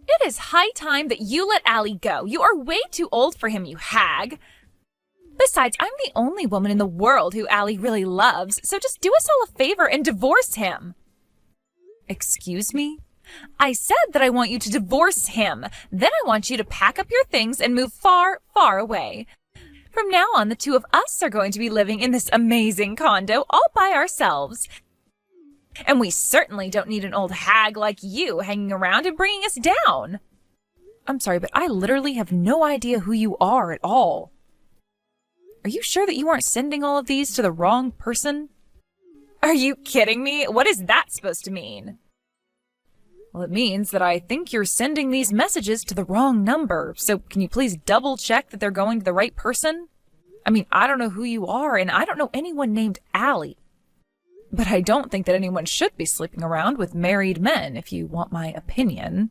It is high time that you let Allie go. You are way too old for him, you hag. Besides, I'm the only woman in the world who Allie really loves, so just do us all a favor and divorce him. Excuse me? I said that I want you to divorce him. Then I want you to pack up your things and move far, far away. From now on, the two of us are going to be living in this amazing condo all by ourselves. And we certainly don't need an old hag like you hanging around and bringing us down. I'm sorry, but I literally have no idea who you are at all. Are you sure that you aren't sending all of these to the wrong person? Are you kidding me? What is that supposed to mean? Well, it means that I think you're sending these messages to the wrong number. So can you please double check that they're going to the right person? I mean, I don't know who you are, and I don't know anyone named Allie. But I don't think that anyone should be sleeping around with married men, if you want my opinion.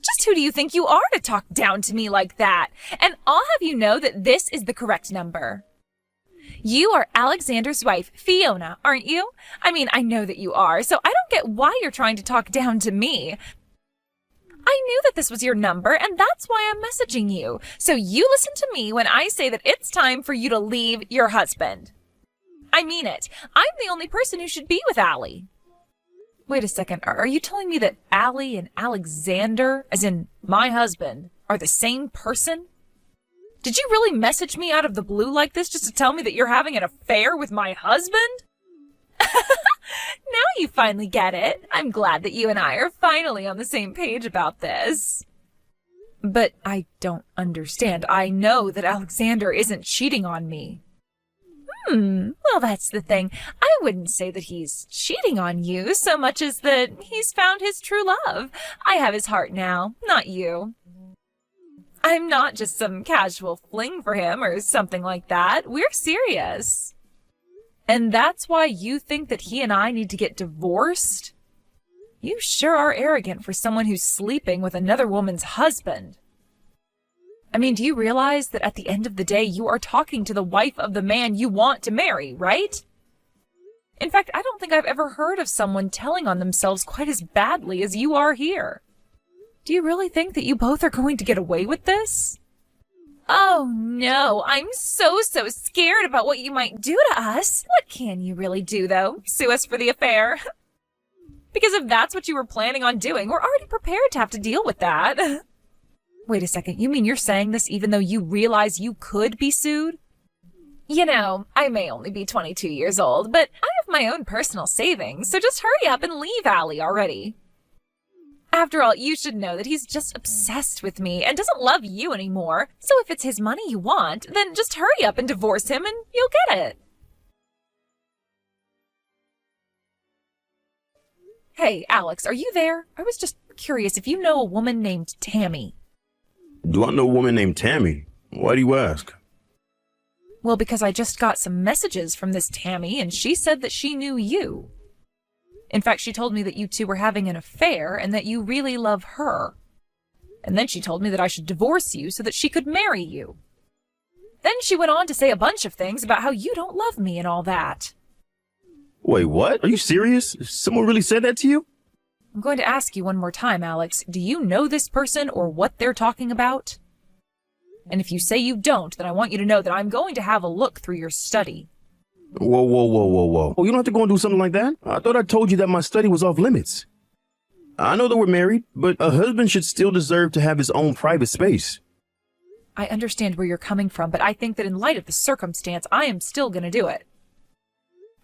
Just who do you think you are to talk down to me like that? And I'll have you know that this is the correct number. You are Alexander's wife, Fiona, aren't you? I mean, I know that you are, so I don't get why you're trying to talk down to me. I knew that this was your number, and that's why I'm messaging you. So you listen to me when I say that it's time for you to leave your husband. I mean it. I'm the only person who should be with Allie. Wait a second. Are you telling me that Allie and Alexander, as in my husband, are the same person? Did you really message me out of the blue like this just to tell me that you're having an affair with my husband? Now you finally get it. I'm glad that you and I are finally on the same page about this. But I don't understand. I know that Alexander isn't cheating on me. Well, that's the thing. I wouldn't say that he's cheating on you so much as that he's found his true love. I have his heart now, not you. I'm not just some casual fling for him or something like that. We're serious. And that's why you think that he and I need to get divorced? You sure are arrogant for someone who's sleeping with another woman's husband. I mean, do you realize that at the end of the day, you are talking to the wife of the man you want to marry, right? In fact, I don't think I've ever heard of someone telling on themselves quite as badly as you are here. Do you really think that you both are going to get away with this? Oh no, I'm so scared about what you might do to us. What can you really do, though? Sue us for the affair? Because if that's what you were planning on doing, we're already prepared to have to deal with that. Wait a second, you mean you're saying this even though you realize you could be sued? You know, I may only be 22 years old, but I have my own personal savings, so just hurry up and leave Allie already. After all, you should know that he's just obsessed with me and doesn't love you anymore, so if it's his money you want, then just hurry up and divorce him and you'll get it. Hey, Alex, are you there? I was just curious if you know a woman named Tammy. Do I know a woman named Tammy? Why do you ask? Well, because I just got some messages from this Tammy, and she said that she knew you. In fact, she told me that you two were having an affair and that you really love her. And then she told me that I should divorce you so that she could marry you. Then she went on to say a bunch of things about how you don't love me and all that. Wait, what? Are you serious? Someone really said that to you? I'm going to ask you one more time, Alex. Do you know this person or what they're talking about? And if you say you don't, then I want you to know that I'm going to have a look through your study. Whoa. Oh, you don't have to go and do something like that. I thought I told you that my study was off limits. I know that we're married, but a husband should still deserve to have his own private space. I understand where you're coming from, but I think that in light of the circumstance, I am still going to do it.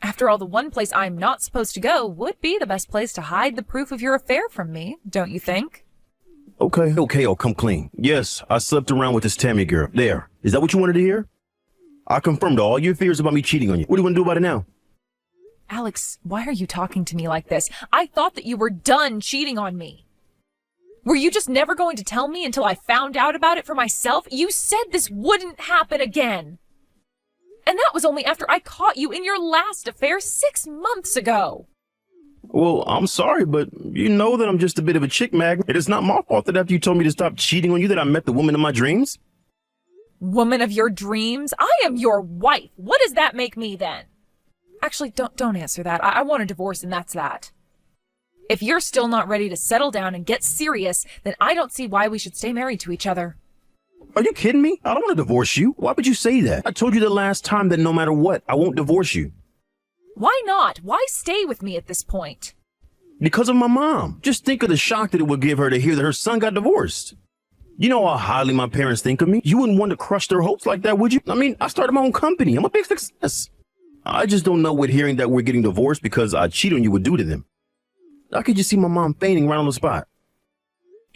After all, the one place I'm not supposed to go would be the best place to hide the proof of your affair from me, don't you think? Okay, I'll come clean. Yes, I slept around with this Tammy girl. There. Is that what you wanted to hear? I confirmed all your fears about me cheating on you. What do you want to do about it now? Alex, why are you talking to me like this? I thought that you were done cheating on me. Were you just never going to tell me until I found out about it for myself? You said this wouldn't happen again. And that was only after I caught you in your last affair 6 months ago. Well, I'm sorry, but you know that I'm just a bit of a chick magnet. It is not my fault that after you told me to stop cheating on you that I met the woman of my dreams. Woman of your dreams? I am your wife. What does that make me then? Actually, don't answer that. I want a divorce and that's that. If you're still not ready to settle down and get serious, then I don't see why we should stay married to each other. Are you kidding me? I don't want to divorce you. Why would you say that? I told you the last time that no matter what, I won't divorce you. Why not? Why stay with me at this point? Because of my mom. Just think of the shock that it would give her to hear that her son got divorced. You know how highly my parents think of me? You wouldn't want to crush their hopes like that, would you? I mean, I started my own company. I'm a big success. I just don't know what hearing that we're getting divorced because I cheat on you would do to them. I could just see my mom fainting right on the spot.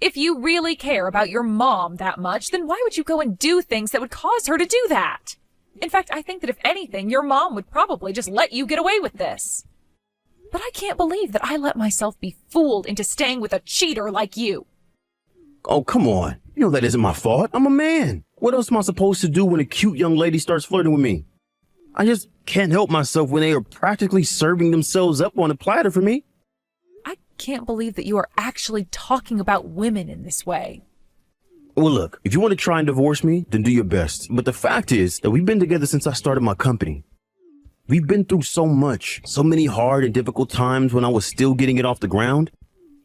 If you really care about your mom that much, then why would you go and do things that would cause her to do that? In fact, I think that if anything, your mom would probably just let you get away with this. But I can't believe that I let myself be fooled into staying with a cheater like you. Oh, come on. You know that isn't my fault. I'm a man. What else am I supposed to do when a cute young lady starts flirting with me? I just can't help myself when they are practically serving themselves up on a platter for me. I can't believe that you are actually talking about women in this way. Well, look, if you want to try and divorce me, then do your best. But the fact is that we've been together since I started my company. We've been through so much, so many hard and difficult times when I was still getting it off the ground.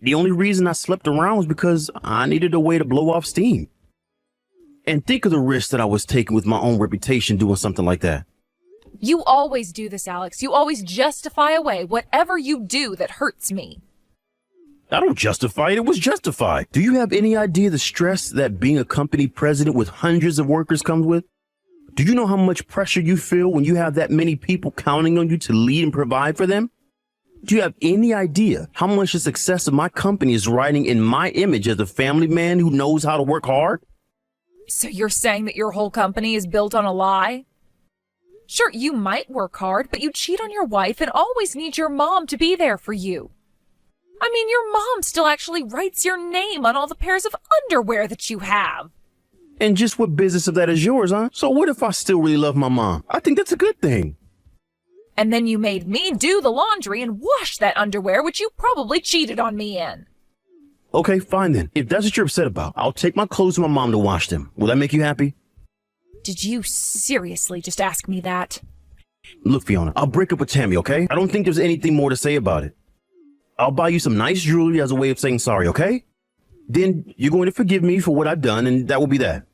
The only reason I slept around was because I needed a way to blow off steam. And think of the risk that I was taking with my own reputation doing something like that. You always do this, Alex. You always justify away whatever you do that hurts me. I don't justify it. It was justified. Do you have any idea the stress that being a company president with hundreds of workers comes with? Do you know how much pressure you feel when you have that many people counting on you to lead and provide for them? Do you have any idea how much the success of my company is riding in my image as a family man who knows how to work hard? So you're saying that your whole company is built on a lie? Sure, you might work hard, but you cheat on your wife and always need your mom to be there for you. I mean, your mom still actually writes your name on all the pairs of underwear that you have. And just what business of that is yours, huh? So what if I still really love my mom? I think that's a good thing. And then you made me do the laundry and wash that underwear, which you probably cheated on me in. Okay, fine then. If that's what you're upset about, I'll take my clothes to my mom to wash them. Will that make you happy? Did you seriously just ask me that? Look, Fiona, I'll break up with Tammy, okay? I don't think there's anything more to say about it. I'll buy you some nice jewelry as a way of saying sorry, okay? Then you're going to forgive me for what I've done, and that will be that.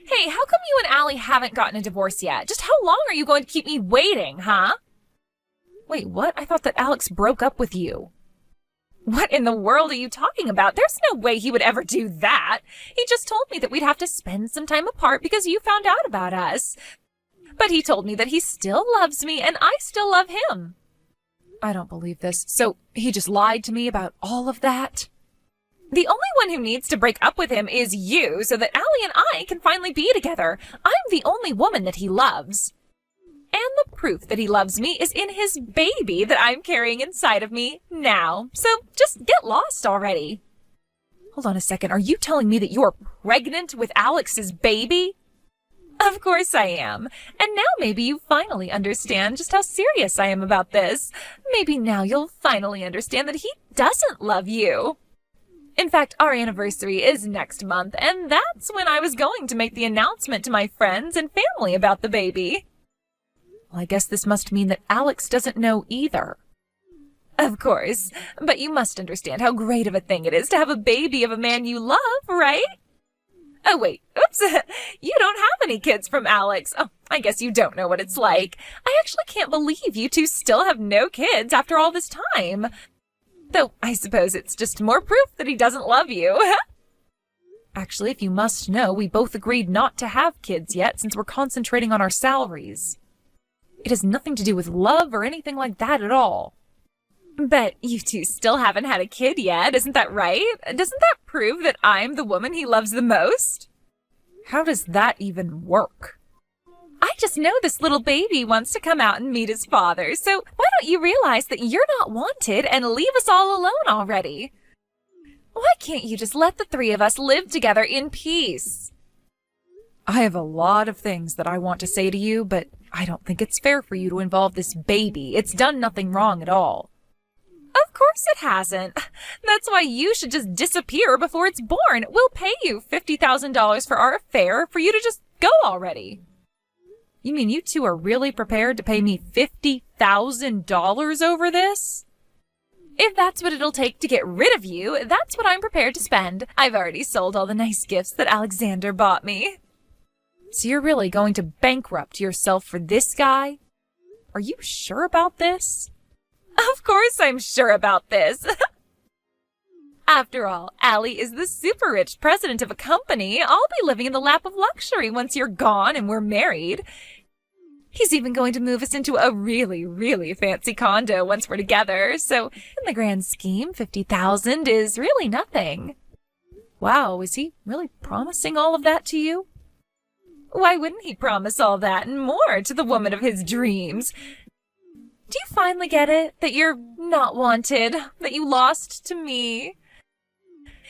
Hey, how come you and Allie haven't gotten a divorce yet? Just how long are you going to keep me waiting, huh? Wait, what? I thought that Alex broke up with you. What in the world are you talking about? There's no way he would ever do that. He just told me that we'd have to spend some time apart because you found out about us. But he told me that he still loves me and I still love him. I don't believe this. So he just lied to me about all of that? The only one who needs to break up with him is you so that Allie and I can finally be together. I'm the only woman that he loves. And the proof that he loves me is in his baby that I'm carrying inside of me now. So just get lost already. Hold on a second. Are you telling me that you're pregnant with Alex's baby? Of course I am. And now maybe you finally understand just how serious I am about this. Maybe now you'll finally understand that he doesn't love you. In fact, our anniversary is next month, and that's when I was going to make the announcement to my friends and family about the baby. Well, I guess this must mean that Alex doesn't know either. Of course, but you must understand how great of a thing it is to have a baby of a man you love, right? Oh, wait, oops, you don't have any kids from Alex. Oh, I guess you don't know what it's like. I actually can't believe you two still have no kids after all this time. Though I suppose it's just more proof that he doesn't love you. Actually, if you must know, we both agreed not to have kids yet since we're concentrating on our salaries. It has nothing to do with love or anything like that at all. But you two still haven't had a kid yet, isn't that right? Doesn't that prove that I'm the woman he loves the most? How does that even work? I just know this little baby wants to come out and meet his father, so why don't you realize that you're not wanted and leave us all alone already? Why can't you just let the three of us live together in peace? I have a lot of things that I want to say to you, but I don't think it's fair for you to involve this baby. It's done nothing wrong at all. Of course it hasn't. That's why you should just disappear before it's born. We'll pay you $50,000 for our affair for you to just go already. You mean you two are really prepared to pay me $50,000 over this? If that's what it'll take to get rid of you, that's what I'm prepared to spend. I've already sold all the nice gifts that Alexander bought me. So you're really going to bankrupt yourself for this guy? Are you sure about this? Of course I'm sure about this. After all, Allie is the super rich president of a company. I'll be living in the lap of luxury once you're gone and we're married. He's even going to move us into a really, really fancy condo once we're together. So in the grand scheme, $50,000 is really nothing. Wow, is he really promising all of that to you? Why wouldn't he promise all that and more to the woman of his dreams? Do you finally get it? That you're not wanted? That you lost to me?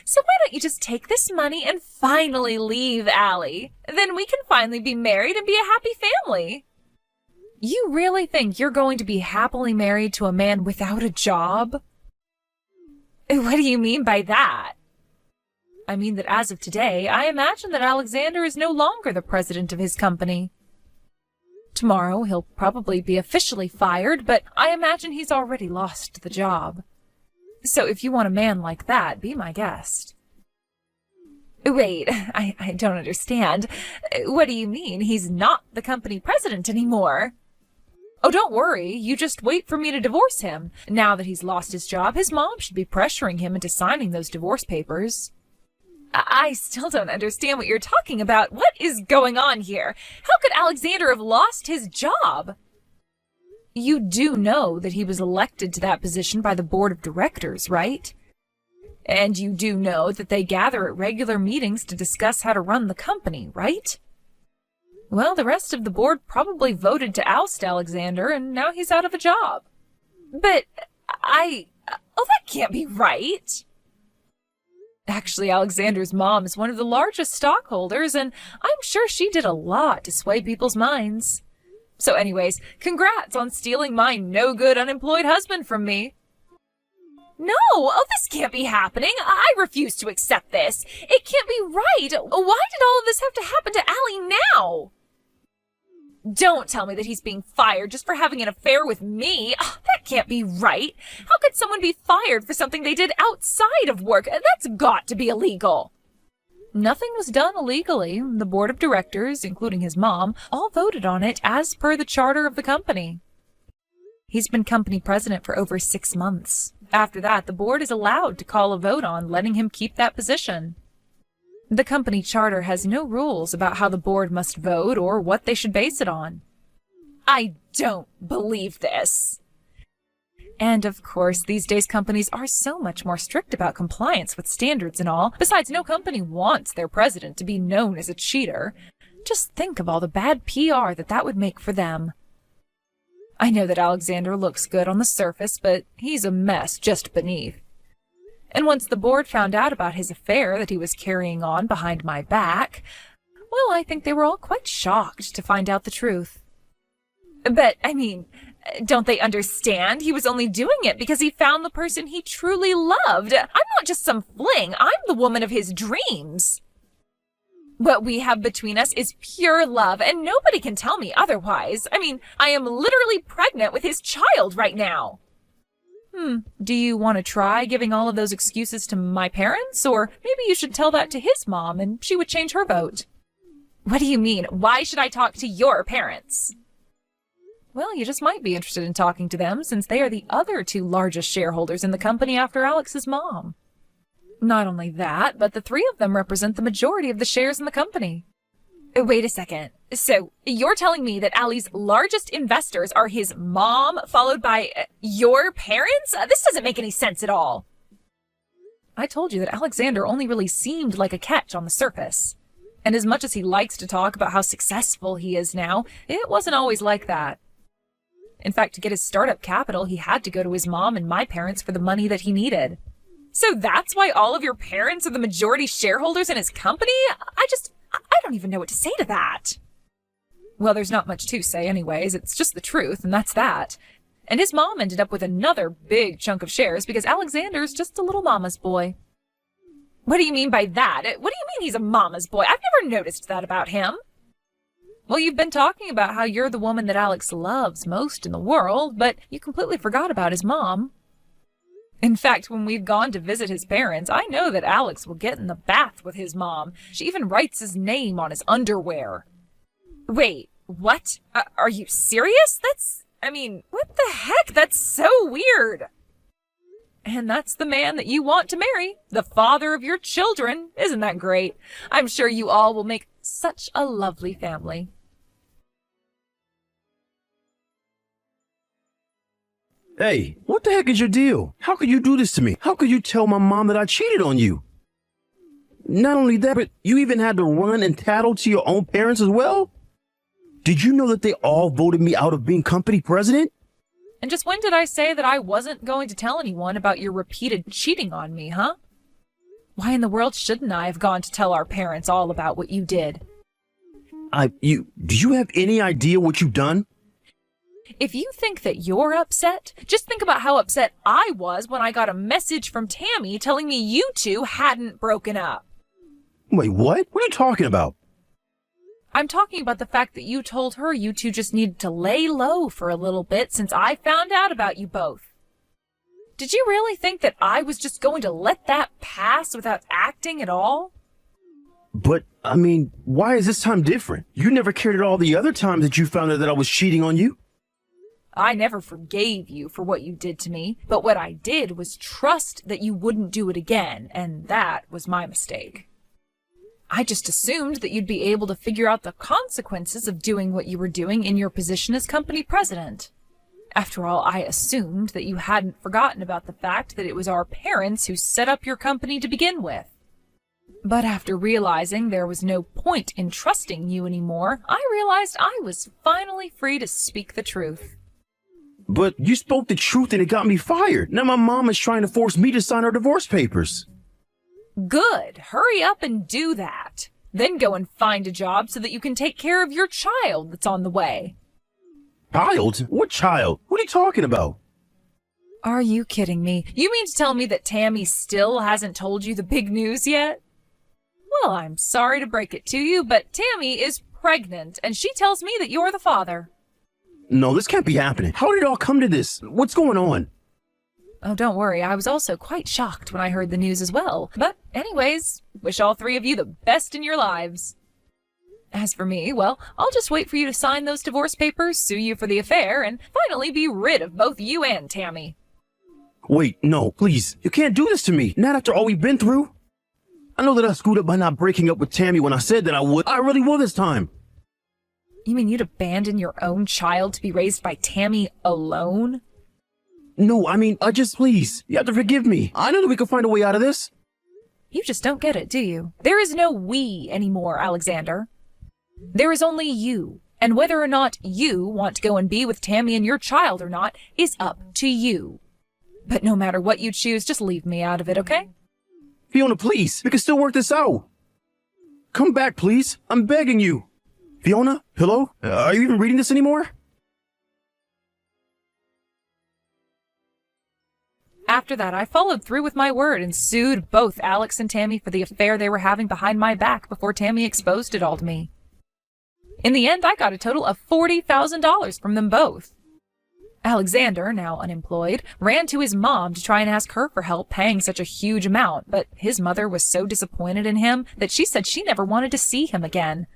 So why don't you just take this money and finally leave Allie? Then we can finally be married and be a happy family. You really think you're going to be happily married to a man without a job? What do you mean by that? I mean that as of today, I imagine that Alexander is no longer the president of his company. Tomorrow he'll probably be officially fired, but I imagine he's already lost the job. So if you want a man like that, be my guest. Wait, I don't understand. What do you mean he's not the company president anymore? Oh, don't worry. You just wait for me to divorce him. Now that he's lost his job, his mom should be pressuring him into signing those divorce papers. I still don't understand what you're talking about. What is going on here? How could Alexander have lost his job? You do know that he was elected to that position by the board of directors, right? And you do know that they gather at regular meetings to discuss how to run the company, right? Well, the rest of the board probably voted to oust Alexander, and now he's out of a job. But oh, that can't be right. Actually, Alexander's mom is one of the largest stockholders, and I'm sure she did a lot to sway people's minds. So anyways, congrats on stealing my no-good unemployed husband from me. No, oh, this can't be happening. I refuse to accept this. It can't be right. Why did all of this have to happen to Allie now? Don't tell me that he's being fired just for having an affair with me. That can't be right. How could someone be fired for something they did outside of work? That's got to be illegal. Nothing was done illegally. The board of directors, including his mom, all voted on it as per the charter of the company. He's been company president for over 6 months. After that, the board is allowed to call a vote on letting him keep that position. The company charter has no rules about how the board must vote or what they should base it on. I don't believe this. And of course, these days companies are so much more strict about compliance with standards and all. Besides, no company wants their president to be known as a cheater. Just think of all the bad PR that would make for them. I know that Alexander looks good on the surface, but he's a mess just beneath. And once the board found out about his affair that he was carrying on behind my back, well, I think they were all quite shocked to find out the truth. But, I mean, don't they understand? He was only doing it because he found the person he truly loved. I'm not just some fling. I'm the woman of his dreams. What we have between us is pure love, and nobody can tell me otherwise. I mean, I am literally pregnant with his child right now. Do you want to try giving all of those excuses to my parents? Or maybe you should tell that to his mom and she would change her vote. What do you mean? Why should I talk to your parents? Well, you just might be interested in talking to them since they are the other 2 largest shareholders in the company after Alex's mom. Not only that, but the 3 of them represent the majority of the shares in the company. Wait a second. So, you're telling me that Allie's largest investors are his mom, followed by your parents? This doesn't make any sense at all. I told you that Alexander only really seemed like a catch on the surface. And as much as he likes to talk about how successful he is now, it wasn't always like that. In fact, to get his startup capital, he had to go to his mom and my parents for the money that he needed. So that's why all of your parents are the majority shareholders in his company? I don't even know what to say to that. Well, there's not much to say anyways. It's just the truth, and that's that. And his mom ended up with another big chunk of shares because Alexander's just a little mama's boy. What do you mean by that? What do you mean he's a mama's boy? I've never noticed that about him. Well, you've been talking about how you're the woman that Alex loves most in the world, but you completely forgot about his mom. In fact, when we've gone to visit his parents, I know that Alex will get in the bath with his mom. She even writes his name on his underwear. Wait, what? Are you serious? What the heck? That's so weird. And that's the man that you want to marry, the father of your children. Isn't that great? I'm sure you all will make such a lovely family. Hey, what the heck is your deal? How could you do this to me? How could you tell my mom that I cheated on you? Not only that, but you even had to run and tattle to your own parents as well? Did you know that they all voted me out of being company president? And just when did I say that I wasn't going to tell anyone about your repeated cheating on me, huh? Why in the world shouldn't I have gone to tell our parents all about what you did? Do you have any idea what you've done? If you think that you're upset, just think about how upset I was when I got a message from Tammy telling me you two hadn't broken up. Wait, what? What are you talking about? I'm talking about the fact that you told her you two just needed to lay low for a little bit since I found out about you both. Did you really think that I was just going to let that pass without acting at all? But, why is this time different? You never cared at all the other times that you found out that I was cheating on you. I never forgave you for what you did to me, but what I did was trust that you wouldn't do it again, and that was my mistake. I just assumed that you'd be able to figure out the consequences of doing what you were doing in your position as company president. After all, I assumed that you hadn't forgotten about the fact that it was our parents who set up your company to begin with. But after realizing there was no point in trusting you anymore, I realized I was finally free to speak the truth. But you spoke the truth and it got me fired. Now my mom is trying to force me to sign our divorce papers. Good. Hurry up and do that. Then go and find a job so that you can take care of your child that's on the way. Child? What child? What are you talking about? Are you kidding me? You mean to tell me that Tammy still hasn't told you the big news yet? Well, I'm sorry to break it to you, but Tammy is pregnant, and she tells me that you're the father. No, this can't be happening. How did it all come to this? What's going on? Oh, don't worry. I was also quite shocked when I heard the news as well. But anyways, wish all three of you the best in your lives. As for me, well, I'll just wait for you to sign those divorce papers, sue you for the affair, and finally be rid of both you and Tammy. Wait, no, please. You can't do this to me. Not after all we've been through. I know that I screwed up by not breaking up with Tammy when I said that I would. I really will this time. You mean you'd abandon your own child to be raised by Tammy alone? No, please. You have to forgive me. I know that we can find a way out of this. You just don't get it, do you? There is no we anymore, Alexander. There is only you. And whether or not you want to go and be with Tammy and your child or not is up to you. But no matter what you choose, just leave me out of it, okay? Fiona, please. We can still work this out. Come back, please. I'm begging you. Fiona? Hello? Are you even reading this anymore? After that, I followed through with my word and sued both Alex and Tammy for the affair they were having behind my back before Tammy exposed it all to me. In the end, I got a total of $40,000 from them both. Alexander, now unemployed, ran to his mom to try and ask her for help paying such a huge amount, but his mother was so disappointed in him that she said she never wanted to see him again.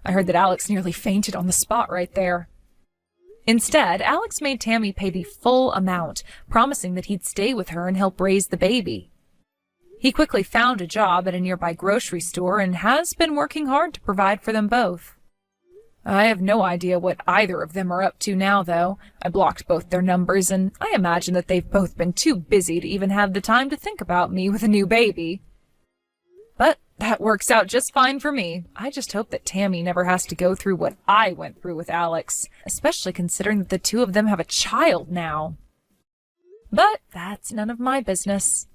I heard that Alex nearly fainted on the spot right there. Instead, Alex made Tammy pay the full amount, promising that he'd stay with her and help raise the baby. He quickly found a job at a nearby grocery store and has been working hard to provide for them both. I have no idea what either of them are up to now, though. I blocked both their numbers, and I imagine that they've both been too busy to even have the time to think about me with a new baby. But that works out just fine for me. I just hope that Tammy never has to go through what I went through with Alex, especially considering that the two of them have a child now. But that's none of my business.